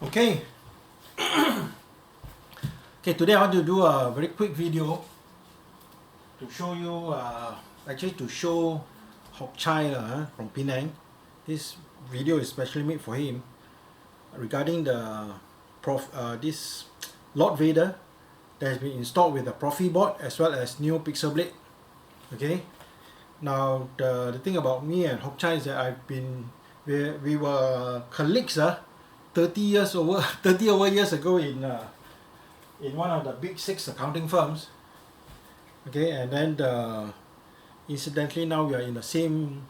Okay. Okay, today I want to do a very quick video to show you, actually to show Hock Chye from Penang. This video is specially made for him regarding the this Lord Vader that has been installed with the Proffie board as well as Neopixel blade. Okay. Now the thing about me and Hock Chye is that we were colleagues 30 over years ago in one of the big 6 accounting firms. Okay, and then incidentally now we are in the same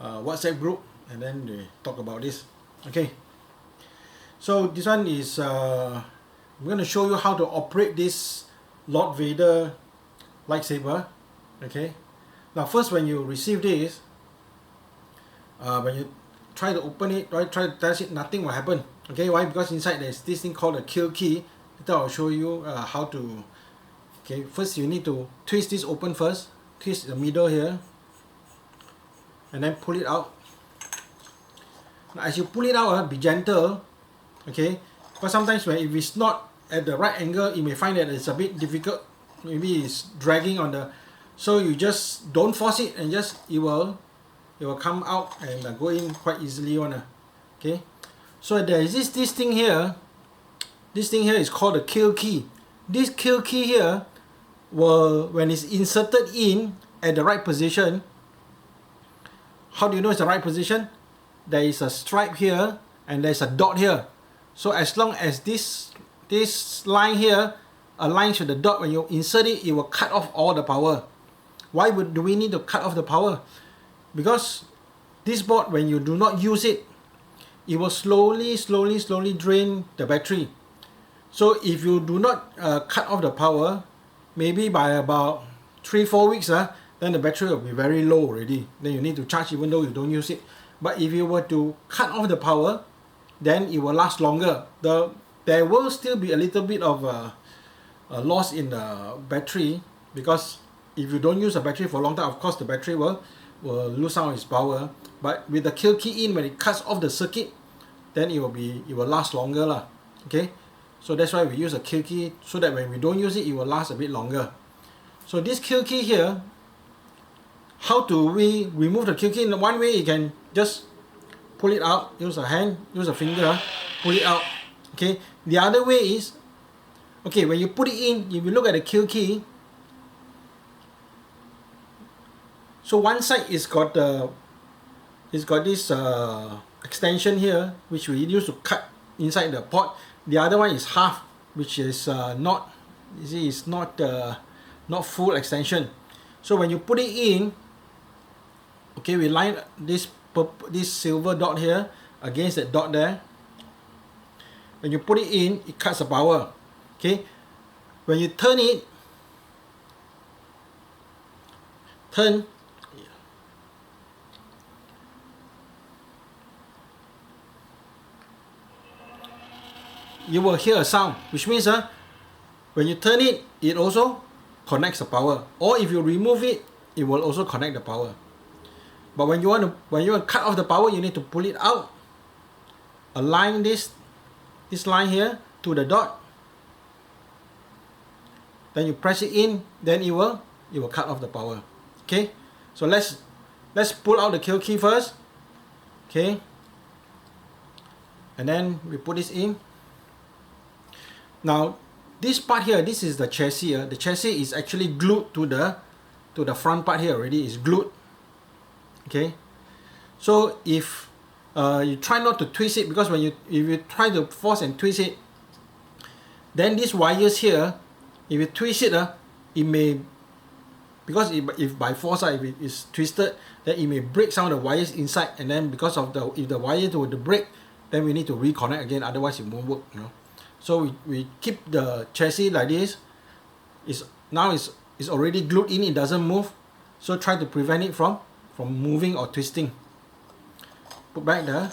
WhatsApp group, and then they talk about this. Okay, so this one is I'm going to show you how to operate this Lord Vader lightsaber. Okay, now first, when you receive this, when you try to open it, try to test it, nothing will happen. Okay, why? Because inside there's this thing called a kill key. Later I'll show you how to. Okay, first you need to twist this open first. Twist the middle here, and then pull it out. Now, as you pull it out, be gentle. Okay, because sometimes if it's not at the right angle, you may find that it's a bit difficult. Maybe it's dragging on the. So you just don't force it, and just it will come out and go in quite easily one. Okay, so there is this thing here. This thing here is called the kill key. This kill key here will, when it's inserted in at the right position. How do you know it's the right position? There is a stripe here and there's a dot here. So as long as this line here aligns with the dot, when you insert it, it will cut off all the power. Why do we need to cut off the power? Because this board, when you do not use it, it will slowly drain the battery. So if you do not cut off the power, maybe by about 3-4 weeks, then the battery will be very low already. Then you need to charge even though you don't use it. But if you were to cut off the power, then it will last longer. There will still be a little bit of a loss in the battery, because if you don't use the battery for a long time, of course the battery will lose some of its power. But with the kill key in, when it cuts off the circuit, then it will last longer Okay, so that's why we use a kill key, so that when we don't use it, it will last a bit longer. So this kill key here, how do we remove the kill key? In one way, you can just pull it out, use a hand, use a finger, pull it out. Okay, the other way is, okay, when you put it in, if you look at the kill key, so one side is got this extension here, which we use to cut inside the pot. The other one is half, which is not, you see, it's not full extension. So when you put it in, okay, we line this silver dot here against that dot there. When you put it in, it cuts the power. Okay, when you turn it, you will hear a sound, which means when you turn it, it also connects the power. Or if you remove it, it will also connect the power. But when you want to cut off the power, you need to pull it out, align this line here to the dot. Then you press it in, then it will cut off the power. Okay, so let's pull out the kill key first. Okay, and then we put this in. Now this part here, this is the chassis. The chassis is actually glued to the front part here already. It's glued. Okay, so if you try not to twist it, because if you try to force and twist it, then these wires here, if you twist it, it may, because if by force if it is twisted, then it may break some of the wires inside, and then because of if the wire were to break, then we need to reconnect again, otherwise it won't work, So we keep the chassis like this. It's already glued in, it doesn't move. So try to prevent it from moving or twisting. Put back the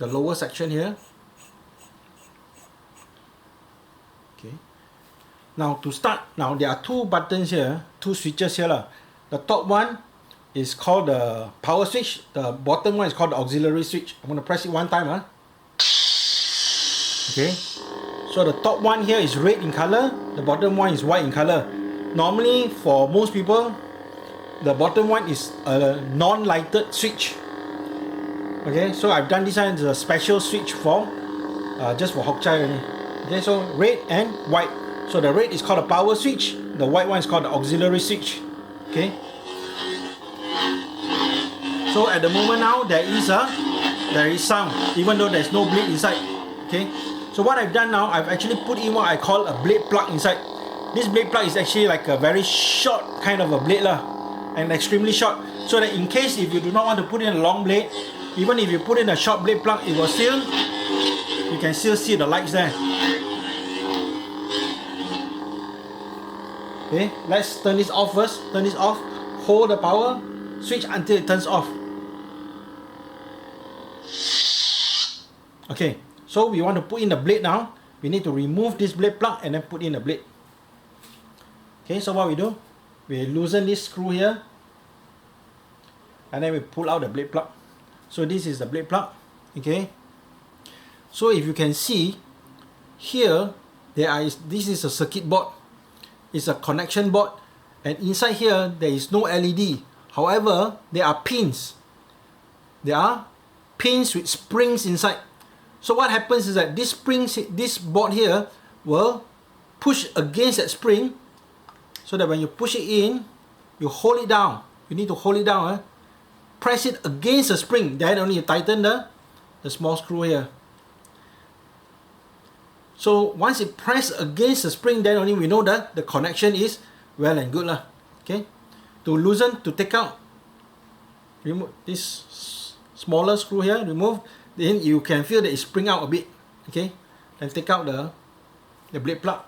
lower section here. Okay. Now to start, there are 2 buttons here, 2 switches here. The top one is called the power switch. The bottom one is called the auxiliary switch. I'm going to press it one time. Okay, so the top one here is red in color, the bottom one is white in color. Normally for most people, the bottom one is a non-lighted switch. Okay, so I've done this one as a special switch for just for Hock Chye only. Okay, so red and white. So the red is called a power switch, the white one is called the auxiliary switch. Okay, so at the moment now there is sound even though there's no blade inside. Okay, so what I've done now, I've actually put in what I call a blade plug inside. This blade plug is actually like a very short kind of a blade lah, and extremely short, so that in case if you do not want to put in a long blade, even if you put in a short blade plug, it will still, you can still see the lights there. Okay, let's turn this off first. Turn this off, hold the power switch until it turns off. Okay, so we want to put in the blade now. We need to remove this blade plug and then put in the blade. Okay, so what we do, we loosen this screw here and then we pull out the blade plug. So this is the blade plug. Okay, so if you can see here, this is a circuit board. It's a connection board, and inside here there is no LED. However, there are pins. There are pins with springs inside. So what happens is that this board here will push against that spring, so that when you push it in, you hold it down. You need to hold it down. Press it against the spring, then only you tighten the small screw here. So once it press against the spring, then only we know that the connection is well and good lah. Okay, to loosen, to take out, remove this smaller screw here, remove, then you can feel that it spring out a bit. Okay, and take out the blade plug.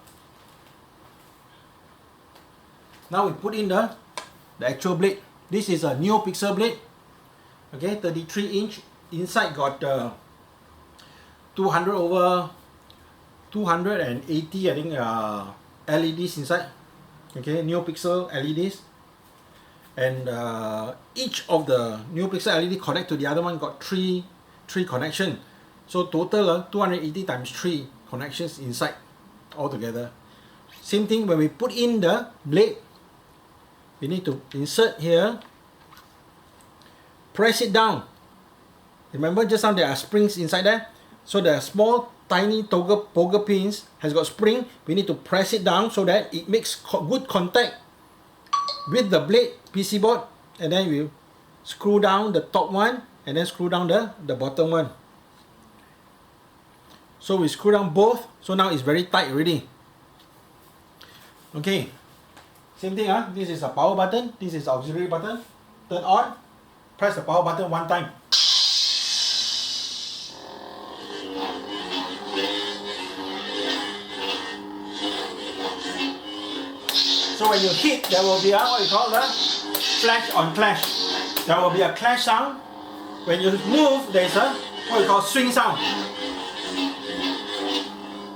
Now we put in the actual blade. This is a Neopixel blade. Okay, 33 inch. Inside got 280 I think LEDs inside. Okay, Neopixel LEDs, and each of the Neopixel LED connect to the other one got three connection. So total 280 times 3 connections inside altogether. Same thing when we put in the blade. We need to insert here, press it down. Remember just now there are springs inside there, so the small tiny poker pins has got spring. We need to press it down so that it makes good contact with the blade PC board, and then we screw down the top one and then screw down the bottom one. So we screw down both, so now it's very tight already. Okay, same thing, this is a power button, this is the auxiliary button. Turn on, press the power button one time. So when you hit, there will be what you call the flash on clash. There will be a clash sound. When you move, there is a what you call swing sound.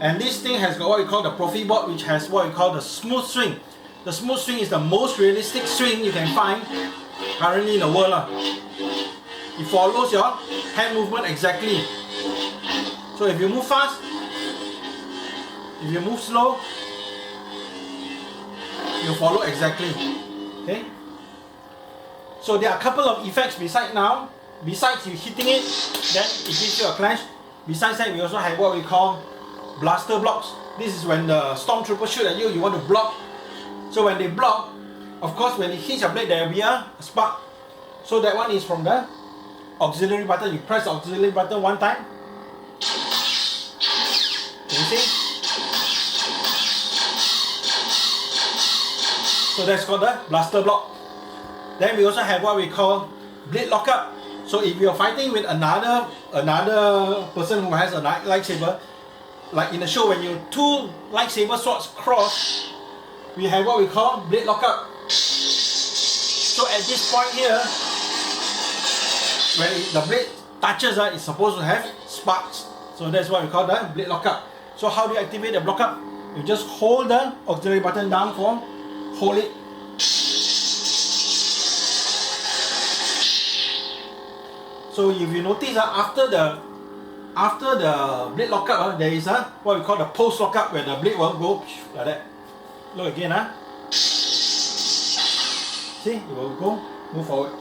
And this thing has got what we call the Proffie board, which has what we call the smooth swing. The smooth swing is the most realistic swing you can find currently in the world. It follows your hand movement exactly. So if you move fast, if you move slow, you follow exactly. Okay. So there are a couple of effects besides you hitting it, then it gives you a clash. Besides that, we also have what we call blaster blocks. This is when the stormtrooper shoot at you, you want to block. So when they block, of course when it hits your blade, there will be a spark. So that one is from the auxiliary button. You press the auxiliary button one time. Can you see? So that's called the blaster block. Then we also have what we call blade lockup. So if you're fighting with another person who has a lightsaber, like in the show when you two lightsaber swords cross, we have what we call blade lockup. So at this point here, when the blade touches, it's supposed to have sparks. So that's what we call the blade lockup. So how do you activate the lockup? You just hold the auxiliary button down for hold it. So if you notice after the after the blade lockup, there is a what we call the post lockup, where the blade will go like that. Look again, see, it will go, move forward.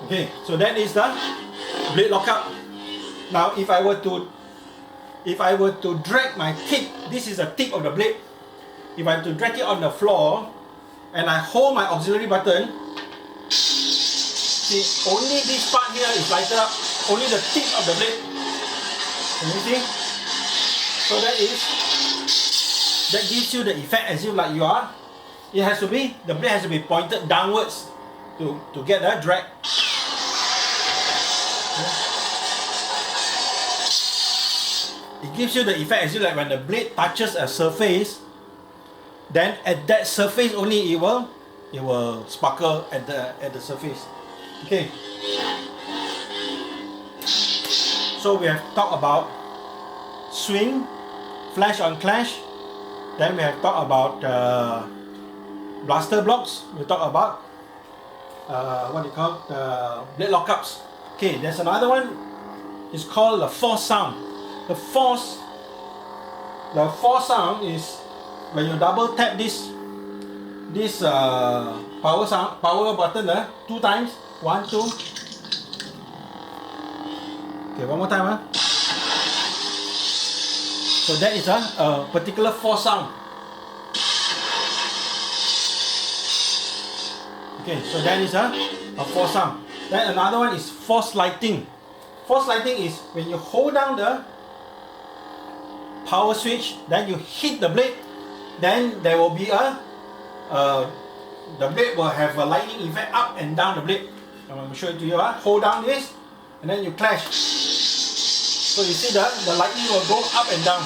Okay, so that is the blade lockup. Now, if I were to drag my tip, this is the tip of the blade. If I were to drag it on the floor and I hold my auxiliary button, see, only this part here is lighted up, only the tip of the blade. Can you see? So that gives you the effect as if like you are. It has to be, the blade has to be pointed downwards to get the drag. It gives you the effect as if like when the blade touches a surface, then at that surface only it will sparkle at the surface. Okay. So we have talked about swing, flash on clash. Then we have talked about blaster blocks. We talked about what do you call blade lockups. Okay, there's another one. It's called the force sound. The force sound is when you double tap this power button 2 times. 1, 2. Okay, one more time. So that is a particular force sound. Okay, so that is a force sound. Then another one is force lighting. Force lighting is when you hold down the power switch, then you hit the blade, then there will be the blade will have a lightning effect up and down the blade. I'm going to show it to you. Hold down this and then you clash. So you see the lightning will go up and down.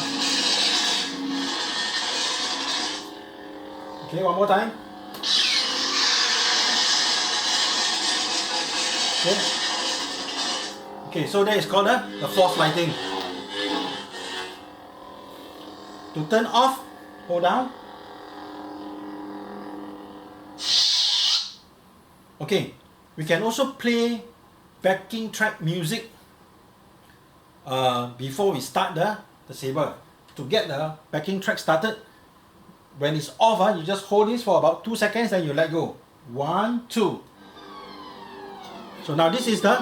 Okay, one more time. Okay, so that is called the force lighting. To turn off, hold down. Okay, we can also play backing track music before we start the saber. To get the backing track started, when it's off, you just hold this for about 2 seconds, then you let go. 1, 2. So now this is the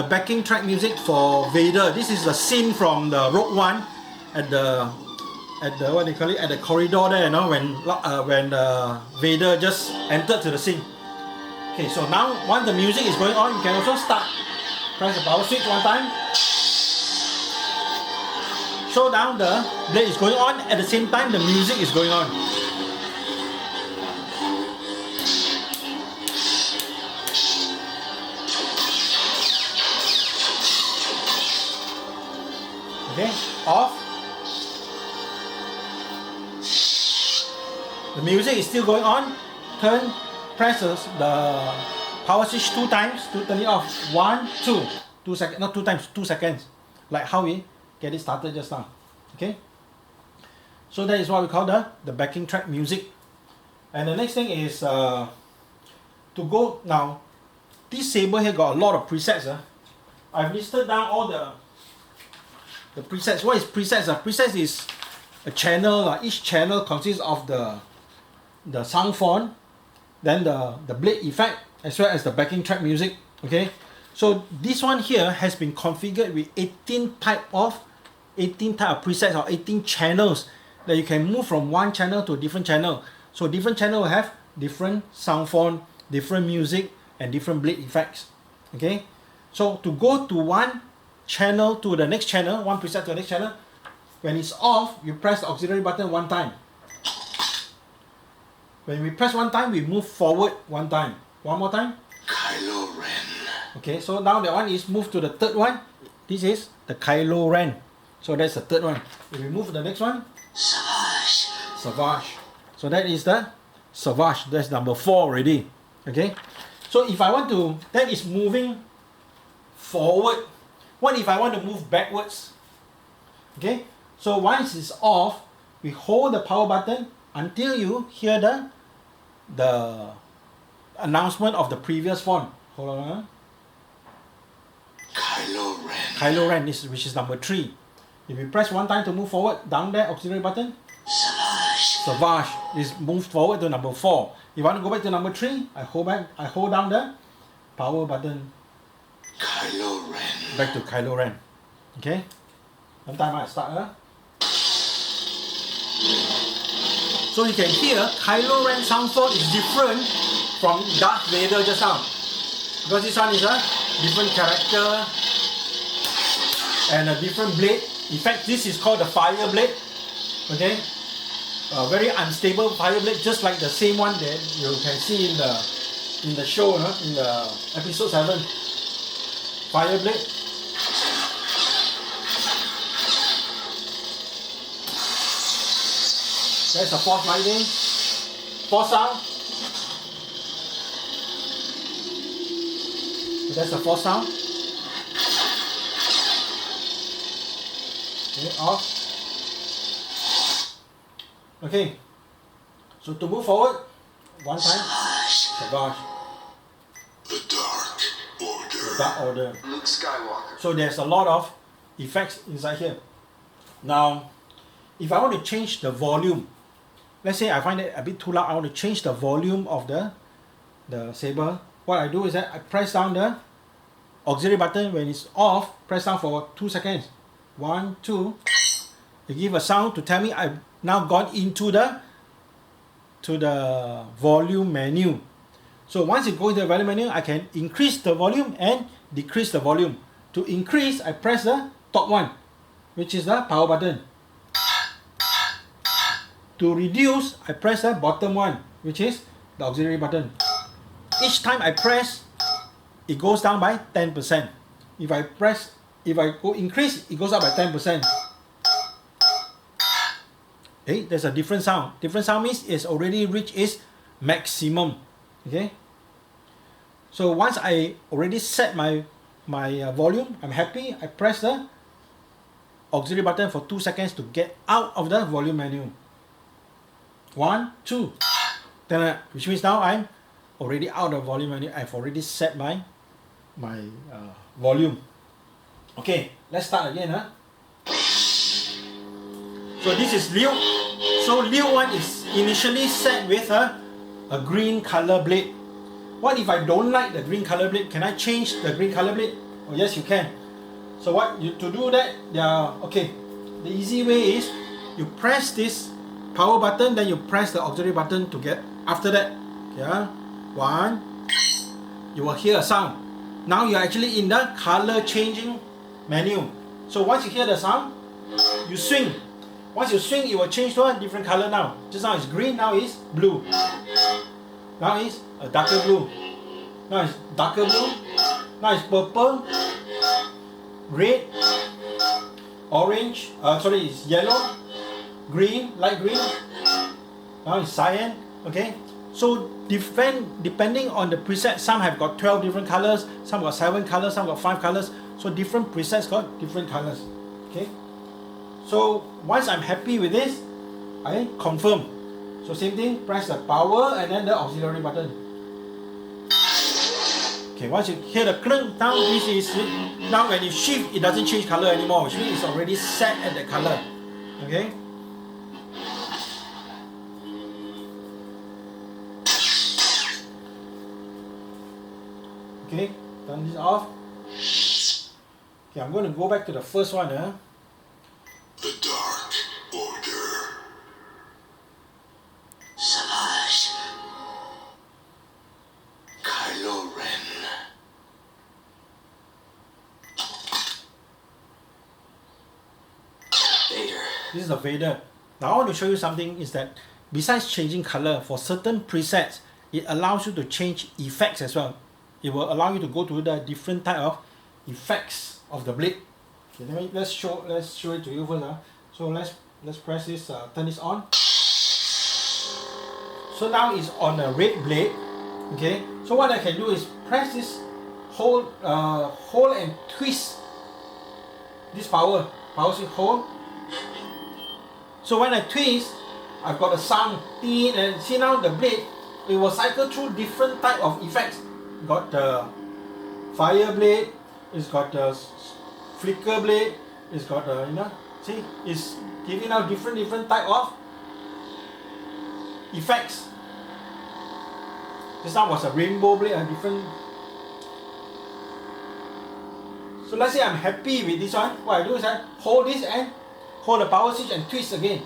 backing track music for Vader. This is the scene from the Rogue One at the what they call it, at the corridor there, you know, when Vader just entered to the scene. Okay, so now once the music is going on, you can also start. Press the power switch 1 time. Show down the blade is going on, at the same time the music is going on. Okay, off. The music is still going on. Press the power switch 2 times to turn it off. 1, 2. 2 seconds, not 2 times, 2 seconds. Like how we get it started just now. Okay? So that is what we call the backing track music. And the next thing is to go now. This saber here got a lot of presets. I've listed down all the presets. What is presets? Presets is a channel. Each channel consists of the sound font, then the blade effect, as well as the backing track music. Okay, so this one here has been configured with 18 type of presets, or 18 channels that you can move from one channel to a different channel. So different channel will have different sound font, different music, and different blade effects. Okay, so to go to one channel to the next channel, one preset to the next channel, when it's off, you press the auxiliary button 1 time. When we press 1 time, we move forward 1 time. One more time. Kylo Ren. Okay, so now that one is moved to the third one. This is the Kylo Ren. So that's the third one. If we move to the next one. Savage. Savage. So that is the Savage. That's number 4 already. Okay. So if I want to, that is moving forward. What if I want to move backwards? Okay. So once it's off, we hold the power button until you hear the announcement of the previous font. Hold on. Kylo Ren. Kylo Ren, which is number 3. If you press one time to move forward, down there, auxiliary button, Savage is moved forward to number 4. If you want to go back to number 3, I hold down the power button. Kylo Ren. Back to Kylo Ren. Okay? Sometime I start. So you can hear Kylo Ren sound fault is different from Darth Vader just now. Because this one is a different character and a different blade. In fact, this is called the fire blade. Okay? A very unstable fire blade, just like the same one that you can see in the show, in the episode 7. Fire blade. There's a force lightning. Force sound. That's a force sound. Okay, off. Okay. So to move forward, one time. Savage. The Dark Order. The Dark Order. Luke Skywalker. So there's a lot of effects inside here. Now, if I want to change the volume, let's say I find it a bit too loud, I want to change the volume of the saber. What I do is that I press down the auxiliary button. When it's off, press down for 2 seconds. 1, 2. It gives a sound to tell me I've now gone into the volume menu. So once you go into the volume menu, I can increase the volume and decrease the volume. To increase, I press the top one, which is the power button. To reduce, I press the bottom one, which is the auxiliary button. Each time I press, it goes down by 10%. If I go increase, it goes up by 10%. Okay, there's a different sound. Different sound means it's already reached its maximum. Okay. So once I already set my volume, I'm happy. I press the auxiliary button for 2 seconds to get out of the volume menu. 1, 2. Then, which means now I'm already out of the volume menu. I've already set my volume. Okay, let's start again. So this is Liu. So Liu one is initially set with a green color blade. What if I don't like the green color blade? Can I change the green color blade? Oh yes, you can. So to do that, the easy way is you press this power button, then you press the auxiliary button to get. After that, 1, you will hear a sound. Now you're actually in the color changing menu. So once you hear the sound, you swing. Once you swing, it will change to a different color now. Just now it's green, now it's blue. Now it's a darker blue. Now it's darker blue. Now it's purple, red, orange, it's yellow, green, light green. Now it's cyan. Okay. So depending on the preset, some have got 12 different colors, some got 7 colors, some got 5 colors. So different presets got different colors. Okay. So once I'm happy with this, I confirm. So same thing, press the power and then the auxiliary button. Okay, once you hear the clink, now when you shift, it doesn't change color anymore, which means it's already set at the color. Okay. Okay, turn this off. Okay, I'm going to go back to the first one. The Dark Order. Savage. Kylo Ren. Vader. This is the Vader. Now I want to show you something is that besides changing color, for certain presets, it allows you to change effects as well. It will allow you to go to the different type of effects of the blade. Okay, let's show it to you first. So let's press this, turn this on. So now it's on a red blade. Okay. So what I can do is press this hold and twist this power switch hold. So when I twist, I've got a sound, and see now the blade, it will cycle through different type of effects. Got the fire blade, it's got the flicker blade, it's got the, you know, see, it's giving out different type of effects. This one was a rainbow blade, a different. So let's say I'm happy with this one. What I do is I hold this and hold the power switch and twist again.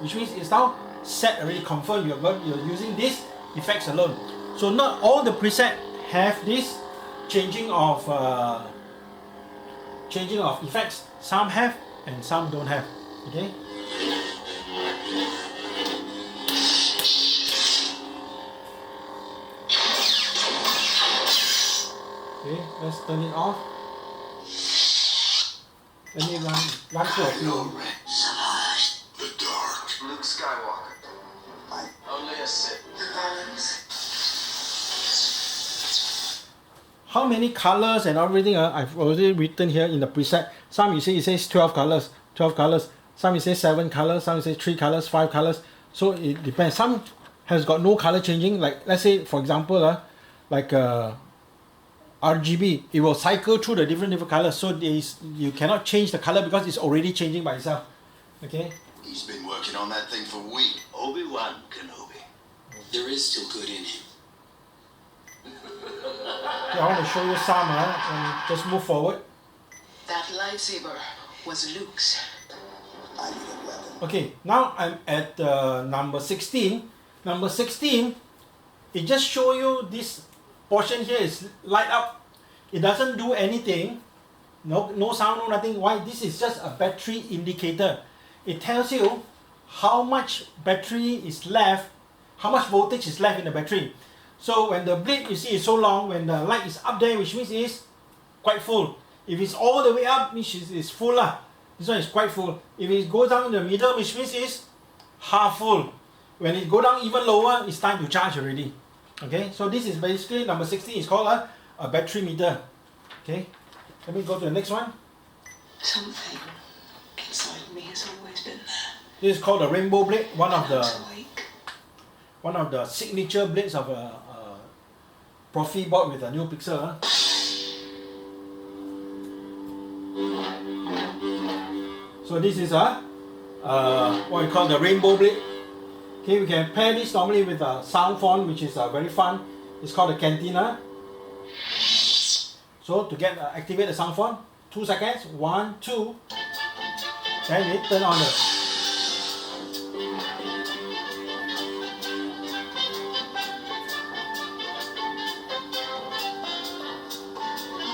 Which means it's now set already, confirmed you're using this effects alone. So not all the preset have this changing of effects. Some have and some don't have. Okay. Okay, let's turn it off. Let me run through a few. The dark. Luke Skywalker. Only a Sith. How many colors and everything I've already written here in the preset. Some it says 12 colors. Some it says 7 colors, some it says 3 colors, 5 colors. So it depends. Some has got no color changing. Like let's say for example, RGB, it will cycle through the different colors. So you cannot change the color because it's already changing by itself. Okay. He's been working on that thing for weeks. Obi-Wan Kenobi. There is still good in him. Okay, I want to show you some. And just move forward. That lightsaber was Luke's. I need a weapon. Okay, now I'm at number 16. Number 16, it just show you this portion here is light up. It doesn't do anything. No sound, no nothing. Why? This is just a battery indicator. It tells you how much battery is left, how much voltage is left in the battery. So when the blade you see is so long, when the light is up there, which means it's quite full. If it's all the way up, which is full lah. This one is quite full. If it goes down in the middle, which means it's half full. When it go down even lower, it's time to charge already. Okay, so this is basically number 16 is called a battery meter. Okay, let me go to the next one. Something inside me has always been there. This is called the rainbow blade, one of Awake. the signature blades of a Proffie board with a Neopixel. So this is what we call the rainbow blade. Okay, we can pair this normally with a sound font, which is very fun. It's called a cantina. So to get activate the sound font, 2 seconds, 1, 2. Then we turn on the.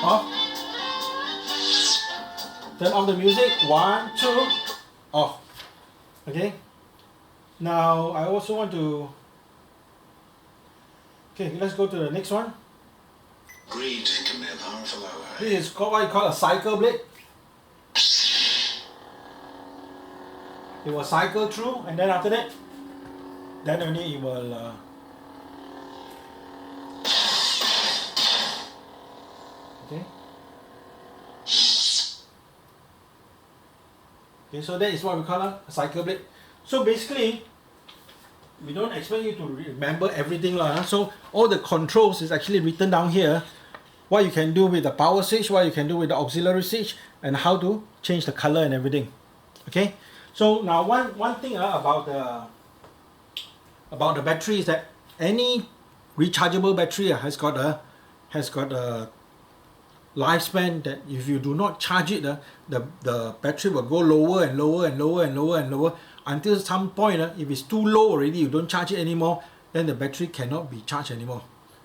Off. Turn on the music, 1, 2, off. Okay. Now I also want to. Okay, let's go to the next one. Greed can be a powerful ally. This is called what you call a cycle blade. It will cycle through, and then after that, then only it will. Okay. Okay, so that is what we call a cycle blade. So basically, we don't expect you to remember everything lah. So all the controls is actually written down here. What you can do with the power switch, what you can do with the auxiliary switch, and how to change the color and everything. Okay. So now one thing about the battery is that any rechargeable battery has got a lifespan that if you do not charge it, the battery will go lower and lower and lower and lower and lower until some point. If it's too low already, you don't charge it anymore, then the battery cannot be charged anymore.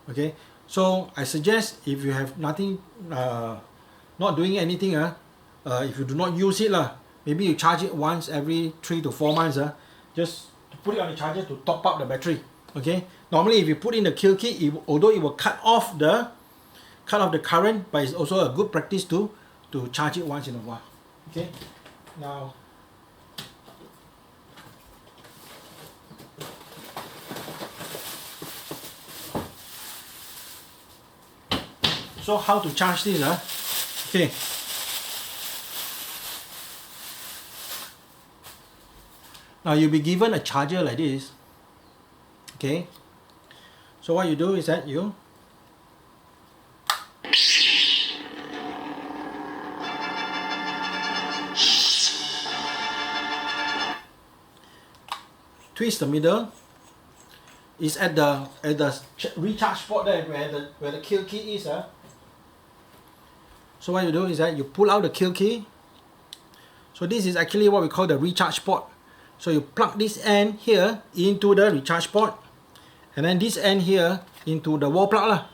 Okay, so I suggest if you have nothing, not doing anything, if you do not use it maybe you charge it once every 3 to 4 months, just to put it on the charger to top up the battery. Okay, normally if you put in the kill kit, although it will cut off the current, but it's also a good practice to charge it once in a while. Okay, now so how to charge this? Okay, now you'll be given a charger like this. Okay, so what you do is that you twist the middle. It's at the recharge spot there where the kill key is. So what you do is that you pull out the kill key. So this is actually what we call the recharge port. So you plug this end here into the recharge port, and then this end here into the wall plug lah.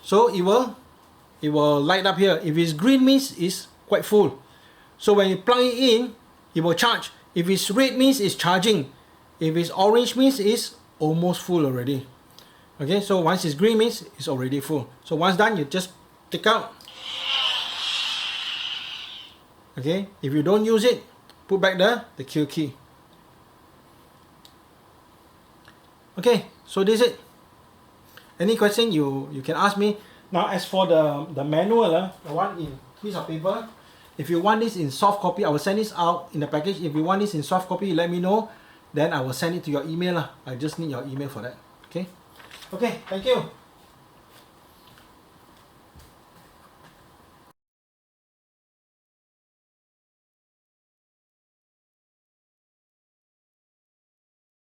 So it will light up here. If it's green means it's quite full. So when you plug it in, it will charge. If it's red means it's charging. If it's orange means it's almost full already. Okay, so once it's green means it's already full. So once done, you just take out. Okay, if you don't use it, put back the kill key. Okay, so this is it. Any question you can ask me. Now as for the manual, the one in piece of paper, if you want this in soft copy, I will send this out in the package. If you want this in soft copy, let me know. Then I will send it to your email. I just need your email for that. Okay? Okay, thank you.